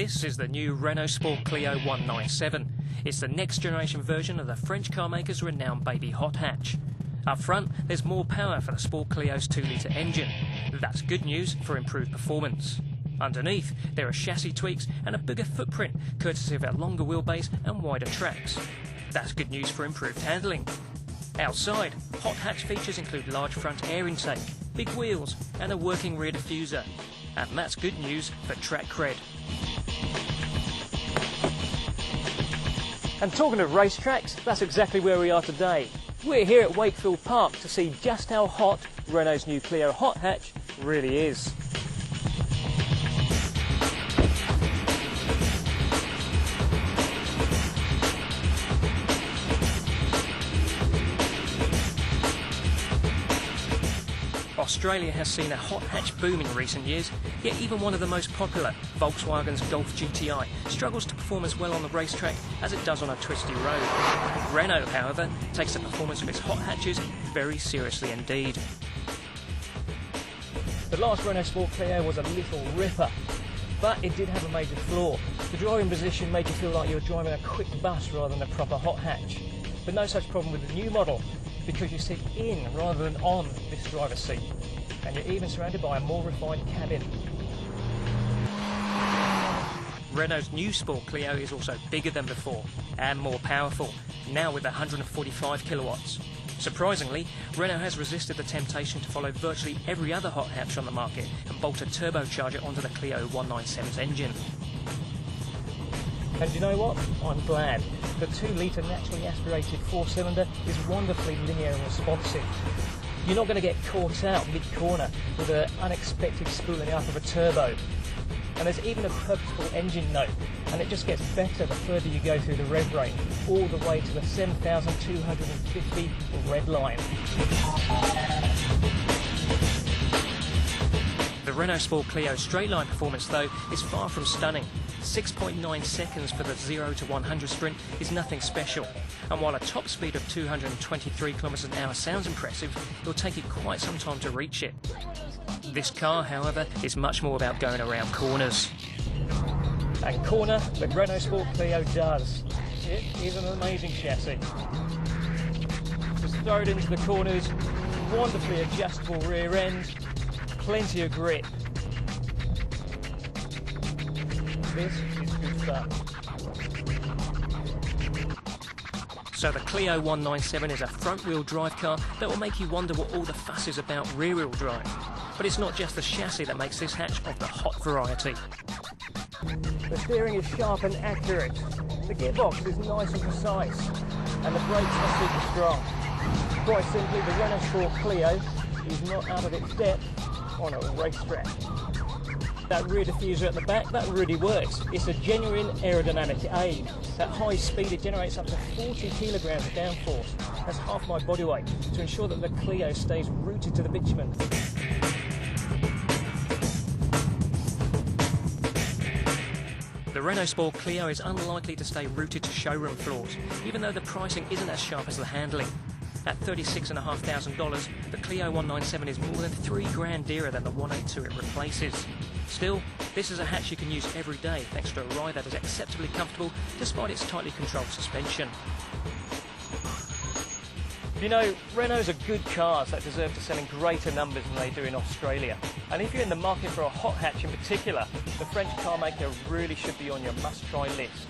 This is the new Renault Sport Clio 197. It's the next generation version of the French carmaker's renowned baby hot hatch. Up front, there's more power for the Sport Clio's 2-litre engine. That's good news for improved performance. Underneath, there are chassis tweaks and a bigger footprint, courtesy of a longer wheelbase and wider tracks. That's good news for improved handling. Outside, hot hatch features include large front air intake, big wheels and a working rear diffuser. And that's good news for track cred. And talking of racetracks, that's exactly where we are today. We're here at Wakefield Park to see just how hot Renault's new Clio hot hatch really is. Australia has seen a hot hatch boom in recent years, yet even one of the most popular, Volkswagen's Golf GTI, struggles to perform as well on the racetrack as it does on a twisty road. Renault, however, takes the performance of its hot hatches very seriously indeed. The last Renault Sport Clio was a little ripper, but it did have a major flaw. The driving position made you feel like you were driving a quick bus rather than a proper hot hatch. But no such problem with the new model, because you sit in rather than on this driver's seat, and you're even surrounded by a more refined cabin. Renault's new Sport Clio is also bigger than before and more powerful, now with 145 kilowatts. Surprisingly, Renault has resisted the temptation to follow virtually every other hot hatch on the market and bolt a turbocharger onto the Clio 197's engine. And you know what? I'm glad. The 2-litre naturally aspirated 4-cylinder is wonderfully linear and responsive. You're not going to get caught out mid-corner with an unexpected spooling up of a turbo. And there's even a purposeful engine note, and it just gets better the further you go through the rev range, all the way to the 7,250 red line. The Renault Sport Clio straight-line performance, though, is far from stunning. 6.9 seconds for the 0 to 100 sprint is nothing special. And while a top speed of 223 km an hour sounds impressive, it'll take you quite some time to reach it. This car, however, is much more about going around corners. And corner, the Renault Sport Clio does. It is an amazing chassis. Just throw it into the corners, wonderfully adjustable rear end, plenty of grip. This is good fun. So the Clio 197 is a front-wheel drive car that will make you wonder what all the fuss is about rear-wheel drive. But it's not just the chassis that makes this hatch of the hot variety. The steering is sharp and accurate. The gearbox is nice and precise. And the brakes are super strong. Quite simply, the Renault Sport Clio is not out of its depth on a racetrack. That rear diffuser at the back, that really works. It's a genuine aerodynamic aid. At high speed, it generates up to 40 kilograms of downforce. That's half my body weight, to ensure that the Clio stays rooted to the bitumen. The Renault Sport Clio is unlikely to stay rooted to showroom floors, even though the pricing isn't as sharp as the handling. At $36,500, the Clio 197 is more than $3,000 dearer than the 182 it replaces. Still, this is a hatch you can use every day thanks to a ride that is acceptably comfortable despite its tightly controlled suspension. You know, Renaults are good cars that deserve to sell in greater numbers than they do in Australia. And if you're in the market for a hot hatch in particular, the French car maker really should be on your must-try list.